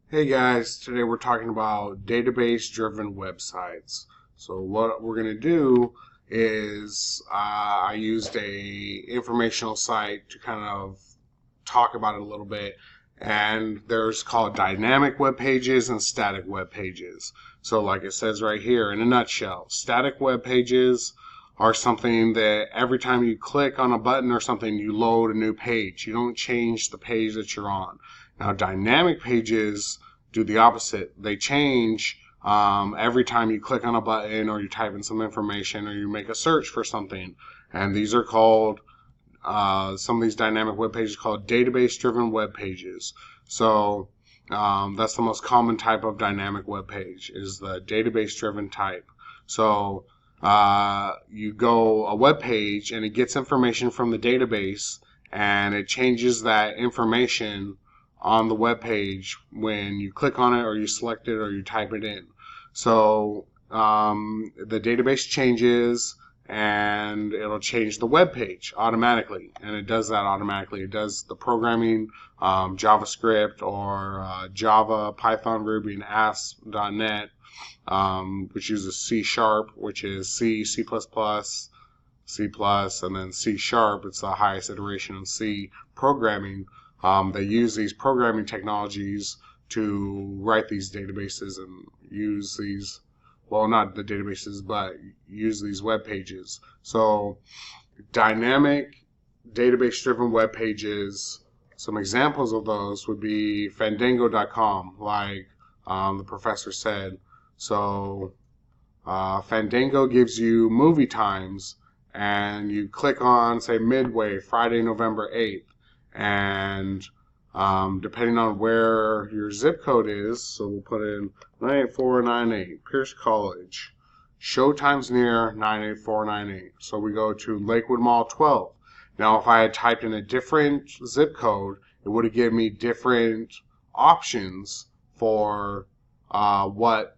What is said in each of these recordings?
Hey guys, today we're talking about database-driven websites. So what we're going to do is I used a informational site to kind of talk about it a little bit, and there's called dynamic web pages and static web pages. So like it says right here in a nutshell, static web pages are something that every time you click on a button or something, you load a new page. You don't change the page that you're on. Now, dynamic pages do the opposite. They change every time you click on a button or you type in some information or you make a search for something. And these are called, some of these dynamic web pages called database-driven web pages. So that's the most common type of dynamic web page is the database-driven type. So you go a web page and it gets information from the database and it changes that information on the web page when you click on it or you select it or you type it in. So the database changes and it'll change the web page automatically, and it does that automatically. It does the programming, JavaScript or Java, Python, Ruby, and ASP.NET, which uses C#, which is C, C++, C++, and then C#. It's the highest iteration of C programming. They use these programming technologies to write these databases and use these, well, not the databases, but use these web pages. So dynamic database-driven web pages, some examples of those would be Fandango.com, like the professor said. So Fandango gives you movie times, and you click on, say, Midway, Friday, November 8th. And depending on where your zip code is, so we'll put in 98498, Pierce College. Showtime's near 98498. So we go to Lakewood Mall 12. Now, if I had typed in a different zip code, it would have given me different options for what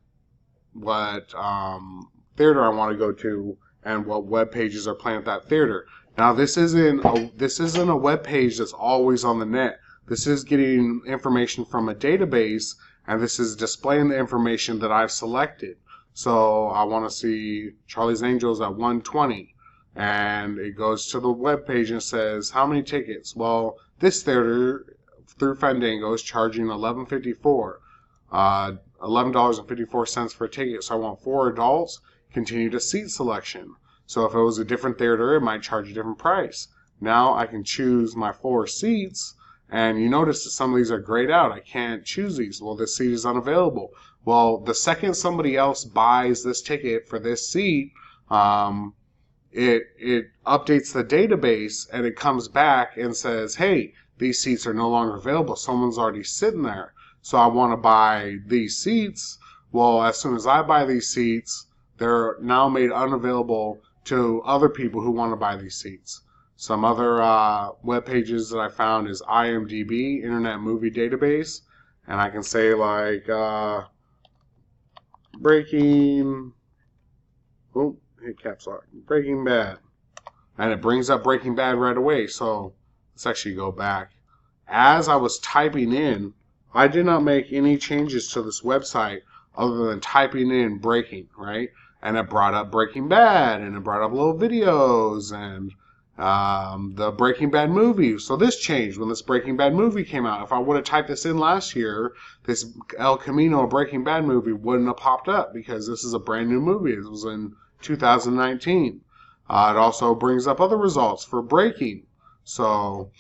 theater I want to go to and what web pages are playing at that theater. Now, this isn't a web page that's always on the net. This is getting information from a database, and this is displaying the information that I've selected. So I want to see Charlie's Angels at 1:20, and it goes to the web page and says, how many tickets? Well, this theater through Fandango is charging $11.54, $11.54 for a ticket. So I want 4 adults. Continue to seat selection. So if it was a different theater, it might charge a different price. Now I can choose my 4 seats, and you notice that some of these are grayed out. I can't choose these. Well, this seat is unavailable. Well, the second somebody else buys this ticket for this seat, it updates the database, and it comes back and says, hey, these seats are no longer available. Someone's already sitting there. So I want to buy these seats. Well, as soon as I buy these seats, they're now made unavailable to other people who want to buy these seats. Some other web pages that I found is IMDb, Internet Movie Database, and I can say like Breaking Bad, and it brings up Breaking Bad right away. So let's actually go back. As I was typing in, I did not make any changes to this website other than typing in Breaking, right? And it brought up Breaking Bad, and it brought up little videos, and the Breaking Bad movie. So this changed when this Breaking Bad movie came out. If I would have typed this in last year, this El Camino Breaking Bad movie wouldn't have popped up because this is a brand new movie. It was in 2019. It also brings up other results for Breaking. So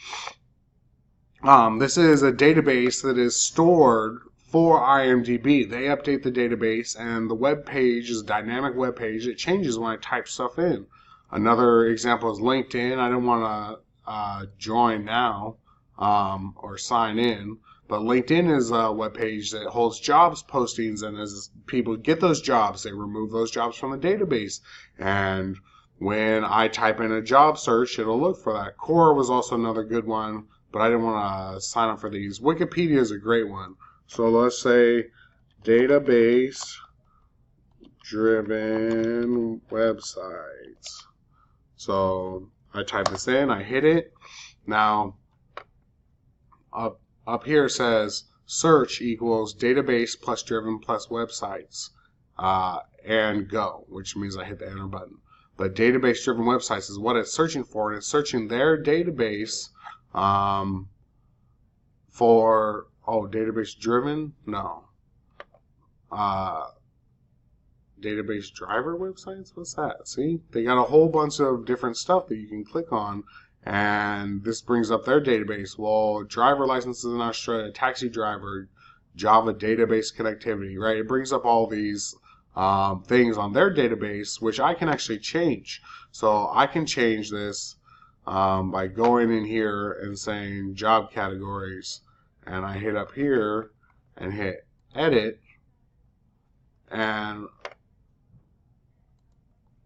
this is a database that is stored for IMDb. They update the database, and the web page is a dynamic web page. It changes when I type stuff in. Another example is LinkedIn. I don't want to join now or sign in, but LinkedIn is a web page that holds jobs postings, and as people get those jobs, they remove those jobs from the database. And when I type in a job search, it'll look for that. Quora was also another good one, but I didn't want to sign up for these. Wikipedia is a great one. So let's say database-driven websites. So I type this in, I hit it. Now, up here it says search equals database plus driven plus websites, and go, which means I hit the enter button. But database driven websites is what it's searching for, and it's searching their database for, database driven? No. Database driver websites? What's that? See? They got a whole bunch of different stuff that you can click on, and this brings up their database. Well, driver licenses in Australia, taxi driver, Java database connectivity, right? It brings up all these things on their database, which I can actually change. So I can change this by going in here and saying job categories, and I hit up here and hit edit, and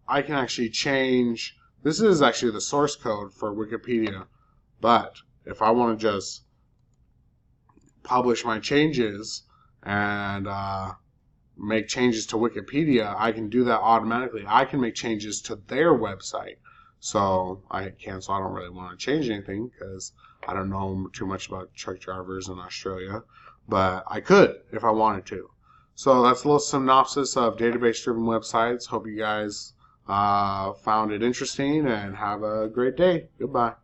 I can actually change. This is actually the source code for Wikipedia, but if I want to just publish my changes and make changes to Wikipedia, I can do that automatically. I can make changes to their website. So I hit cancel. I don't really want to change anything because I don't know too much about truck drivers in Australia, but I could if I wanted to. So that's a little synopsis of database-driven websites. Hope you guys found it interesting, and have a great day. Goodbye.